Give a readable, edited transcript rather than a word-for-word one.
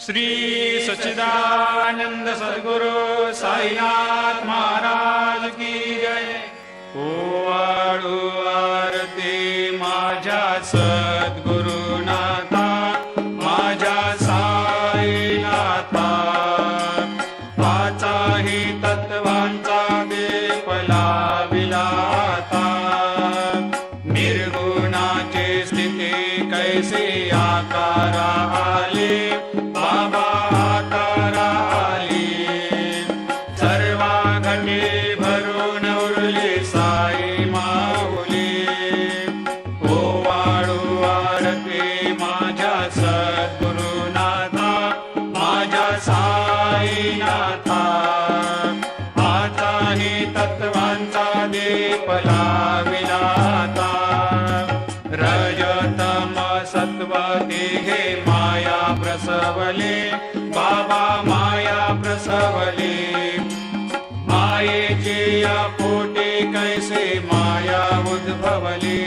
श्री सच्चिदानंद सद्गुरु साईनाथ महाराज की जय। ओवाळू आरती माझ्या सद्गुरुनाथा, माझ्या साईनाथा, पाचाही तत्वांचा दीप लाविला आता। निर्गुणाची स्थिती कैसे आकारा आले, बाबा आकारा आली। सर्वा घटे भरून उरली साई माऊली। ओवाळू आरती माझ्या सद्गुरुनाथा, माझ्या साईनाथा, आताही तत्वांचा दीप लाविला आता। रजतम सत्व तिघे माया प्रसवले, बाबा माया प्रसवले। मायेची या पोटी कैसे माया उद्भवली।